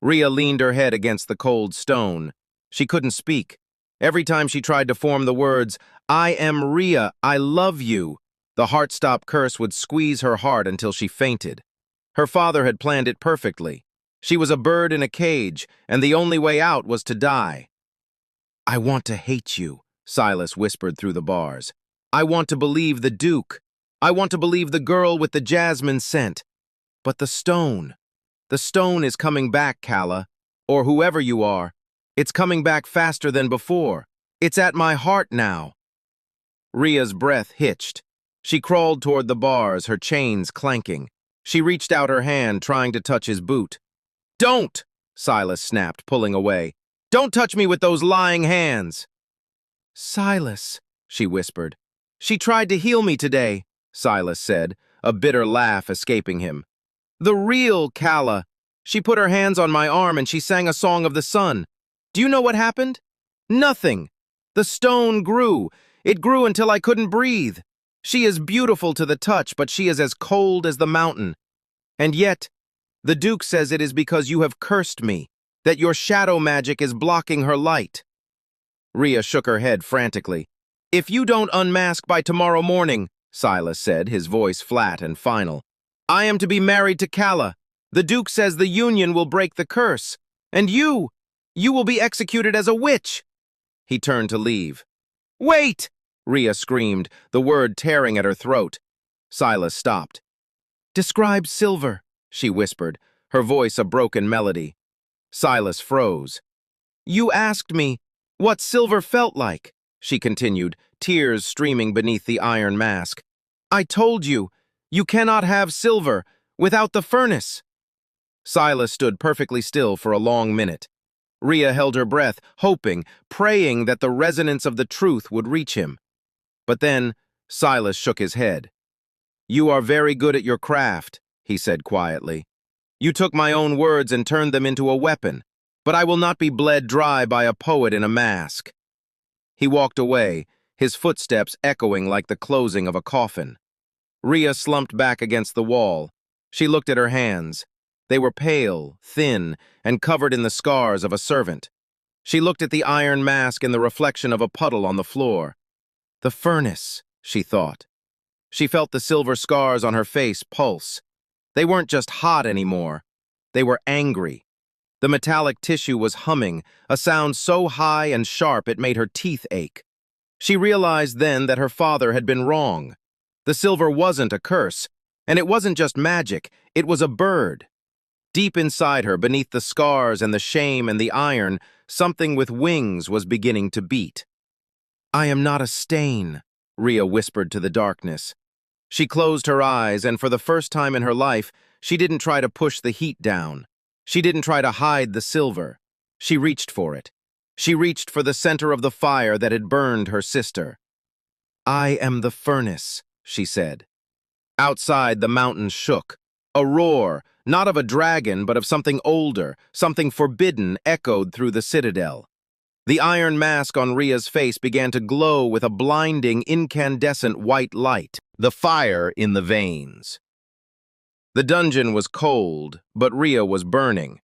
Rhea leaned her head against the cold stone. She couldn't speak. Every time she tried to form the words, "I am Rhea, I love you," the heart-stop curse would squeeze her heart until she fainted. Her father had planned it perfectly. She was a bird in a cage, and the only way out was to die. "I want to hate you," Silas whispered through the bars. "I want to believe the Duke. I want to believe the girl with the jasmine scent. But the stone is coming back, Calla, or whoever you are. It's coming back faster than before. It's at my heart now." Rhea's breath hitched. She crawled toward the bars, her chains clanking. She reached out her hand, trying to touch his boot. "Don't!" Silas snapped, pulling away. "Don't touch me with those lying hands!" "Silas," she whispered. "She tried to heal me today," Silas said, a bitter laugh escaping him. "The real Calla. She put her hands on my arm and she sang a song of the sun. Do you know what happened? Nothing. The stone grew. It grew until I couldn't breathe. She is beautiful to the touch, but she is as cold as the mountain. And yet, the Duke says it is because you have cursed me, that your shadow magic is blocking her light." Rhea shook her head frantically. "If you don't unmask by tomorrow morning," Silas said, his voice flat and final, "I am to be married to Calla. The Duke says the union will break the curse. And you will be executed as a witch." He turned to leave. "Wait!" Rhea screamed, the word tearing at her throat. Silas stopped. "Describe silver," she whispered, her voice a broken melody. Silas froze. "You asked me what silver felt like," she continued, tears streaming beneath the iron mask. "I told you, you cannot have silver without the furnace." Silas stood perfectly still for a long minute. Rhea held her breath, hoping, praying that the resonance of the truth would reach him. But then Silas shook his head. "You are very good at your craft," he said quietly. "You took my own words and turned them into a weapon, but I will not be bled dry by a poet in a mask." He walked away, his footsteps echoing like the closing of a coffin. Rhea slumped back against the wall. She looked at her hands. They were pale, thin, and covered in the scars of a servant. She looked at the iron mask in the reflection of a puddle on the floor. The furnace, she thought. She felt the silver scars on her face pulse. They weren't just hot anymore. They were angry. The metallic tissue was humming, a sound so high and sharp it made her teeth ache. She realized then that her father had been wrong. The silver wasn't a curse, and it wasn't just magic, it was a bird. Deep inside her, beneath the scars and the shame and the iron, something with wings was beginning to beat. "I am not a stain," Rhea whispered to the darkness. She closed her eyes, and for the first time in her life, she didn't try to push the heat down. She didn't try to hide the silver. She reached for it. She reached for the center of the fire that had burned her sister. "I am the furnace," she said. Outside, the mountains shook. A roar, not of a dragon, but of something older, something forbidden, echoed through the citadel. The iron mask on Rhea's face began to glow with a blinding, incandescent white light, the fire in the veins. The dungeon was cold, but Rhea was burning.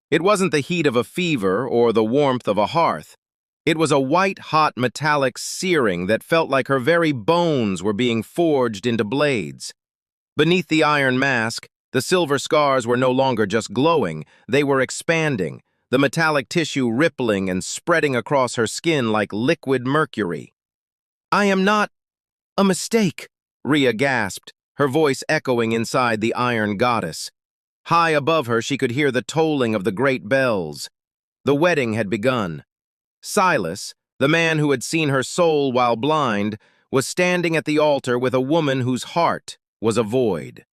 It wasn't the heat of a fever or the warmth of a hearth. It was a white-hot metallic searing that felt like her very bones were being forged into blades. Beneath the iron mask, the silver scars were no longer just glowing, they were expanding, the metallic tissue rippling and spreading across her skin like liquid mercury. "I am not a mistake," Rhea gasped, her voice echoing inside the iron goddess. High above her, she could hear the tolling of the great bells. The wedding had begun. Silas, the man who had seen her soul while blind, was standing at the altar with a woman whose heart was a void.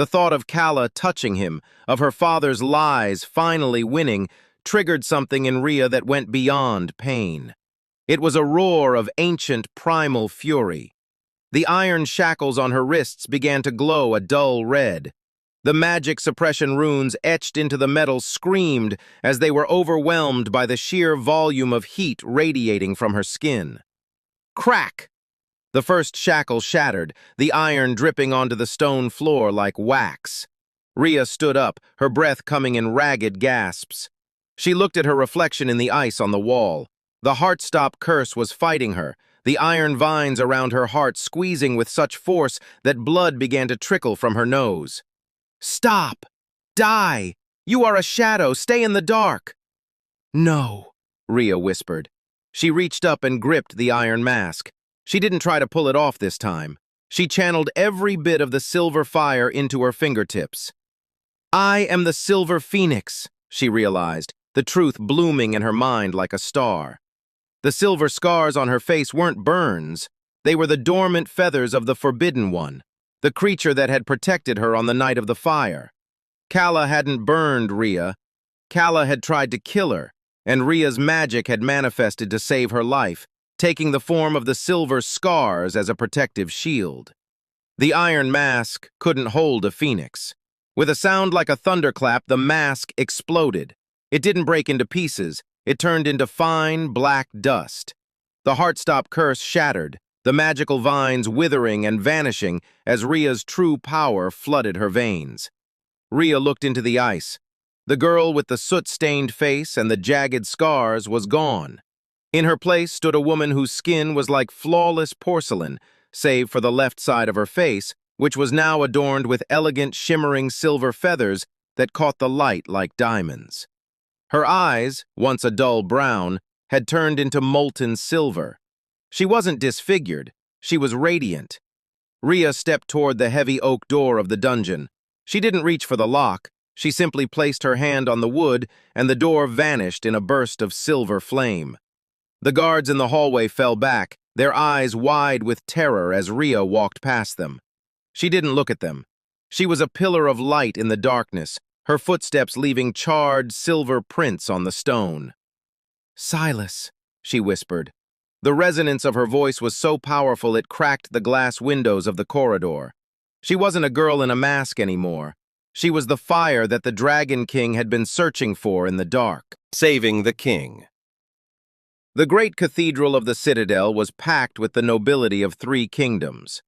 The thought of Calla touching him, of her father's lies finally winning, triggered something in Rhea that went beyond pain. It was a roar of ancient primal fury. The iron shackles on her wrists began to glow a dull red. The magic suppression runes etched into the metal screamed as they were overwhelmed by the sheer volume of heat radiating from her skin. Crack! The first shackle shattered, the iron dripping onto the stone floor like wax. Rhea stood up, her breath coming in ragged gasps. She looked at her reflection in the ice on the wall. The heart-stop curse was fighting her, the iron vines around her heart squeezing with such force that blood began to trickle from her nose. "Stop! Die! You are a shadow! Stay in the dark!" "No," Rhea whispered. She reached up and gripped the iron mask. She didn't try to pull it off this time. She channeled every bit of the silver fire into her fingertips. "I am the Silver Phoenix," she realized, the truth blooming in her mind like a star. The silver scars on her face weren't burns. They were the dormant feathers of the Forbidden One, the creature that had protected her on the night of the fire. Calla hadn't burned Rhea. Calla had tried to kill her, and Rhea's magic had manifested to save her life, taking the form of the silver scars as a protective shield. The iron mask couldn't hold a phoenix. With a sound like a thunderclap, the mask exploded. It didn't break into pieces. It turned into fine, black dust. The heart-stop curse shattered, the magical vines withering and vanishing as Rhea's true power flooded her veins. Rhea looked into the ice. The girl with the soot-stained face and the jagged scars was gone. In her place stood a woman whose skin was like flawless porcelain, save for the left side of her face, which was now adorned with elegant, shimmering silver feathers that caught the light like diamonds. Her eyes, once a dull brown, had turned into molten silver. She wasn't disfigured, she was radiant. Rhea stepped toward the heavy oak door of the dungeon. She didn't reach for the lock, she simply placed her hand on the wood, and the door vanished in a burst of silver flame. The guards in the hallway fell back, their eyes wide with terror as Rhea walked past them. She didn't look at them. She was a pillar of light in the darkness, her footsteps leaving charred silver prints on the stone. "Silas," she whispered. The resonance of her voice was so powerful it cracked the glass windows of the corridor. She wasn't a girl in a mask anymore. She was the fire that the Dragon King had been searching for in the dark. Saving the king. The great cathedral of the citadel was packed with the nobility of 3 kingdoms.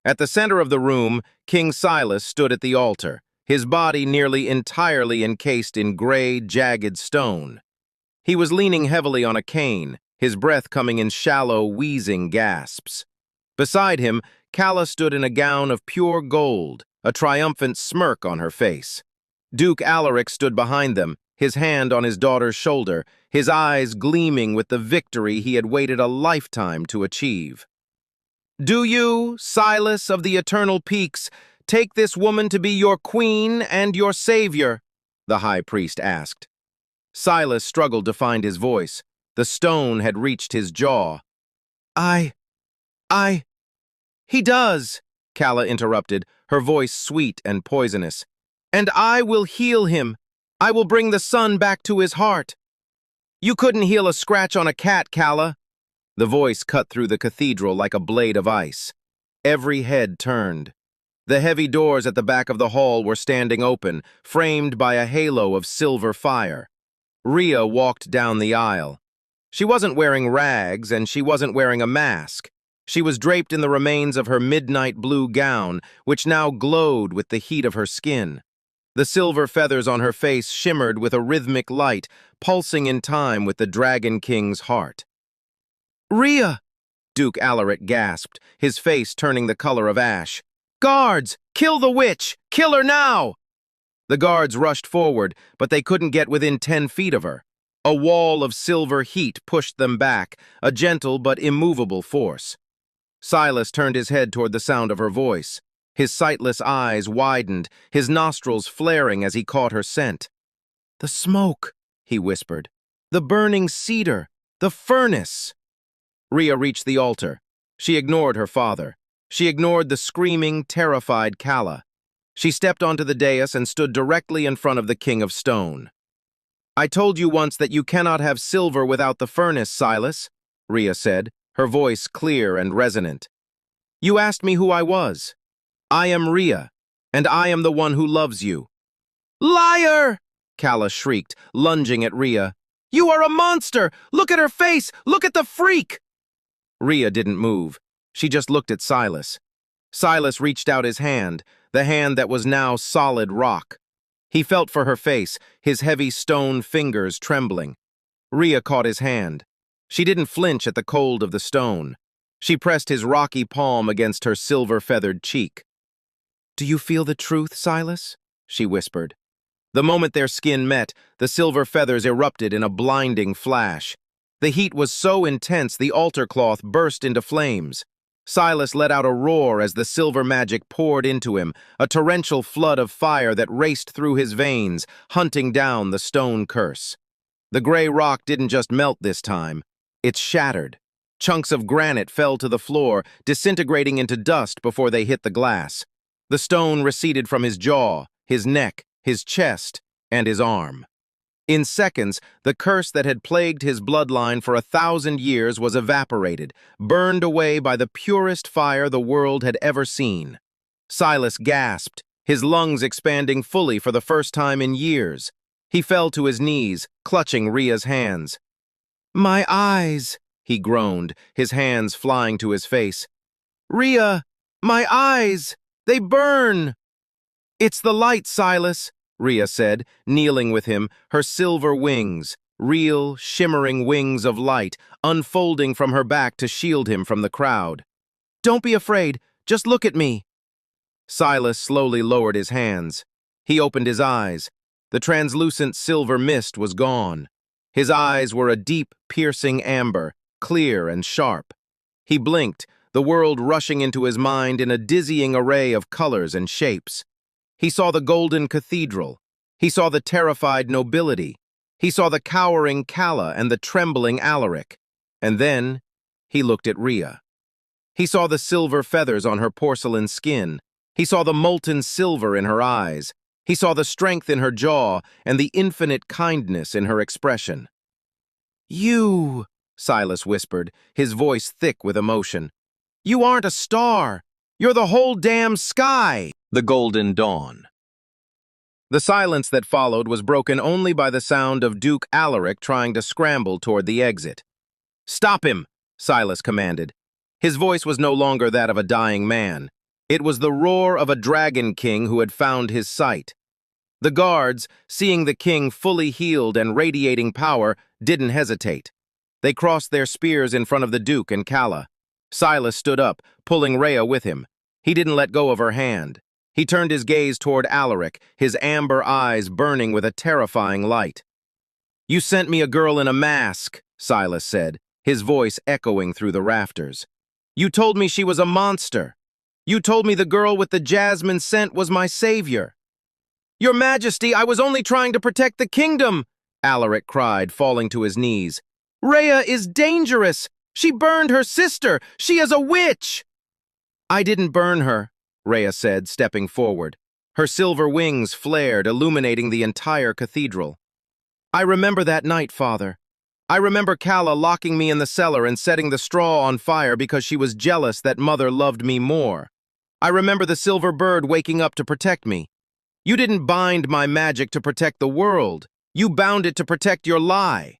At the center of the room, King Silas stood at the altar, his body nearly entirely encased in gray, jagged stone. He was leaning heavily on a cane, his breath coming in shallow, wheezing gasps. Beside him, Calla stood in a gown of pure gold, a triumphant smirk on her face. Duke Alaric stood behind them, his hand on his daughter's shoulder, his eyes gleaming with the victory he had waited a lifetime to achieve. "Do you, Silas of the Eternal Peaks, take this woman to be your queen and your savior?" the high priest asked. Silas struggled to find his voice. The stone had reached his jaw. I... "He does," Calla interrupted, her voice sweet and poisonous. "And I will heal him. I will bring the sun back to his heart." "You couldn't heal a scratch on a cat, Calla." The voice cut through the cathedral like a blade of ice. Every head turned. The heavy doors at the back of the hall were standing open, framed by a halo of silver fire. Rhea walked down the aisle. She wasn't wearing rags, and she wasn't wearing a mask. She was draped in the remains of her midnight blue gown, which now glowed with the heat of her skin. The silver feathers on her face shimmered with a rhythmic light, pulsing in time with the Dragon King's heart. "Rhea!" Duke Alaric gasped, his face turning the color of ash. "Guards! Kill the witch! Kill her now!" The guards rushed forward, but they couldn't get within 10 feet of her. A wall of silver heat pushed them back, a gentle but immovable force. Silas turned his head toward the sound of her voice. His sightless eyes widened, his nostrils flaring as he caught her scent. "The smoke," he whispered. "The burning cedar. The furnace." Rhea reached the altar. She ignored her father. She ignored the screaming, terrified Calla. She stepped onto the dais and stood directly in front of the King of Stone. "I told you once that you cannot have silver without the furnace, Silas," Rhea said, her voice clear and resonant. "You asked me who I was. I am Rhea, and I am the one who loves you." "Liar!" Calla shrieked, lunging at Rhea. "You are a monster! Look at her face! Look at the freak!" Rhea didn't move. She just looked at Silas. Silas reached out his hand, the hand that was now solid rock. He felt for her face, his heavy stone fingers trembling. Rhea caught his hand. She didn't flinch at the cold of the stone. She pressed his rocky palm against her silver-feathered cheek. "Do you feel the truth, Silas?" she whispered. The moment their skin met, the silver feathers erupted in a blinding flash. The heat was so intense the altar cloth burst into flames. Silas let out a roar as the silver magic poured into him, a torrential flood of fire that raced through his veins, hunting down the stone curse. The gray rock didn't just melt this time. It shattered. Chunks of granite fell to the floor, disintegrating into dust before they hit the glass. The stone receded from his jaw, his neck, his chest, and his arm. In seconds, the curse that had plagued his bloodline for 1,000 years was evaporated, burned away by the purest fire the world had ever seen. Silas gasped, his lungs expanding fully for the first time in years. He fell to his knees, clutching Rhea's hands. "My eyes," he groaned, his hands flying to his face. "Rhea, my eyes, they burn." "It's the light, Silas," Rhea said, kneeling with him, her silver wings, real, shimmering wings of light, unfolding from her back to shield him from the crowd. "Don't be afraid, just look at me." Silas slowly lowered his hands. He opened his eyes. The translucent silver mist was gone. His eyes were a deep, piercing amber, clear and sharp. He blinked, the world rushing into his mind in a dizzying array of colors and shapes. He saw the golden cathedral. He saw the terrified nobility. He saw the cowering Calla and the trembling Alaric. And then he looked at Rhea. He saw the silver feathers on her porcelain skin. He saw the molten silver in her eyes. He saw the strength in her jaw and the infinite kindness in her expression. "You," Silas whispered, his voice thick with emotion. "You aren't a star. You're the whole damn sky." The golden dawn. The silence that followed was broken only by the sound of Duke Alaric trying to scramble toward the exit. "Stop him," Silas commanded. His voice was no longer that of a dying man. It was the roar of a dragon king who had found his sight. The guards, seeing the king fully healed and radiating power, didn't hesitate. They crossed their spears in front of the Duke and Calla. Silas stood up, pulling Rhea with him. He didn't let go of her hand. He turned his gaze toward Alaric, his amber eyes burning with a terrifying light. "You sent me a girl in a mask," Silas said, his voice echoing through the rafters. "You told me she was a monster. You told me the girl with the jasmine scent was my savior." "Your Majesty, I was only trying to protect the kingdom," Alaric cried, falling to his knees. "Rhea is dangerous. She burned her sister. She is a witch." "I didn't burn her," Rhea said, stepping forward. Her silver wings flared, illuminating the entire cathedral. "I remember that night, Father. I remember Calla locking me in the cellar and setting the straw on fire because she was jealous that Mother loved me more. I remember the silver bird waking up to protect me. You didn't bind my magic to protect the world. You bound it to protect your lie."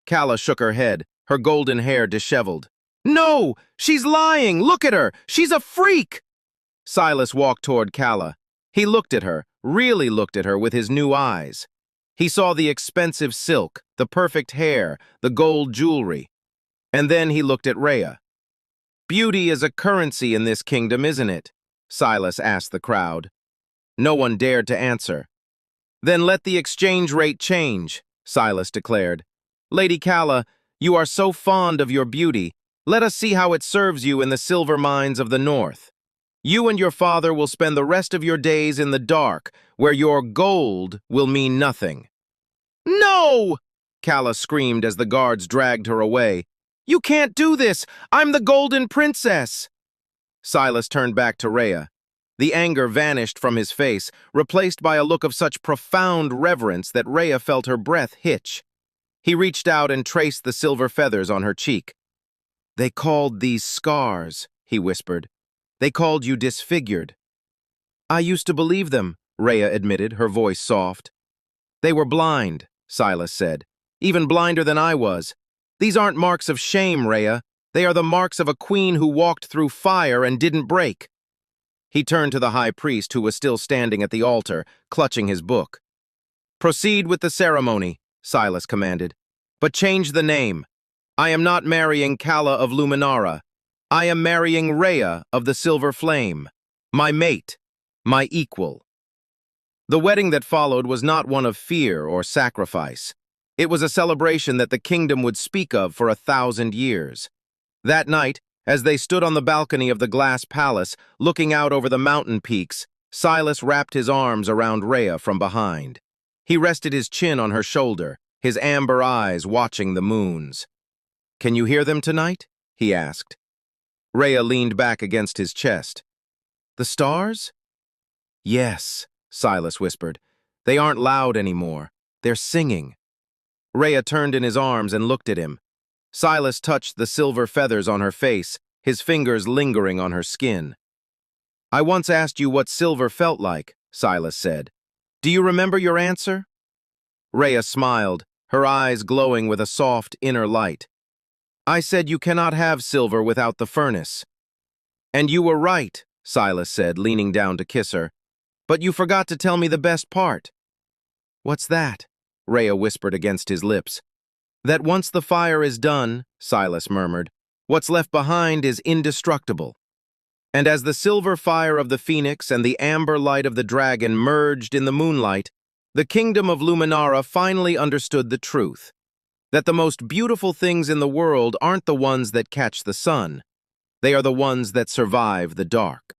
Calla shook her head, her golden hair disheveled. "No! She's lying! Look at her! She's a freak!" Silas walked toward Calla. He looked at her, really looked at her with his new eyes. He saw the expensive silk, the perfect hair, the gold jewelry. And then he looked at Rhea. "Beauty is a currency in this kingdom, isn't it?" Silas asked the crowd. No one dared to answer. "Then let the exchange rate change," Silas declared. "Lady Calla, you are so fond of your beauty. Let us see how it serves you in the silver mines of the north. You and your father will spend the rest of your days in the dark, where your gold will mean nothing." "No!" Calla screamed as the guards dragged her away. "You can't do this! I'm the Golden Princess!" Silas turned back to Rhea. The anger vanished from his face, replaced by a look of such profound reverence that Rhea felt her breath hitch. He reached out and traced the silver feathers on her cheek. "They called these scars," he whispered. "They called you disfigured." "I used to believe them," Rhea admitted, her voice soft. "They were blind," Silas said. "Even blinder than I was. These aren't marks of shame, Rhea. They are the marks of a queen who walked through fire and didn't break." He turned to the high priest, who was still standing at the altar, clutching his book. "Proceed with the ceremony," Silas commanded. "But change the name. I am not marrying Calla of Luminara. I am marrying Rhea of the Silver Flame. My mate, my equal." The wedding that followed was not one of fear or sacrifice. It was a celebration that the kingdom would speak of for 1,000 years. That night, as they stood on the balcony of the glass palace, looking out over the mountain peaks, Silas wrapped his arms around Rhea from behind. He rested his chin on her shoulder, his amber eyes watching the moons. "Can you hear them tonight?" he asked. Rhea leaned back against his chest. "The stars?" "Yes," Silas whispered. "They aren't loud anymore. They're singing." Rhea turned in his arms and looked at him. Silas touched the silver feathers on her face, his fingers lingering on her skin. "I once asked you what silver felt like," Silas said. "Do you remember your answer?" Rhea smiled, her eyes glowing with a soft inner light. "I said you cannot have silver without the furnace." "And you were right," Silas said, leaning down to kiss her. "But you forgot to tell me the best part." "What's that?" Rhea whispered against his lips. "That once the fire is done," Silas murmured, "what's left behind is indestructible." And as the silver fire of the phoenix and the amber light of the dragon merged in the moonlight, the kingdom of Luminara finally understood the truth, that the most beautiful things in the world aren't the ones that catch the sun. They are the ones that survive the dark.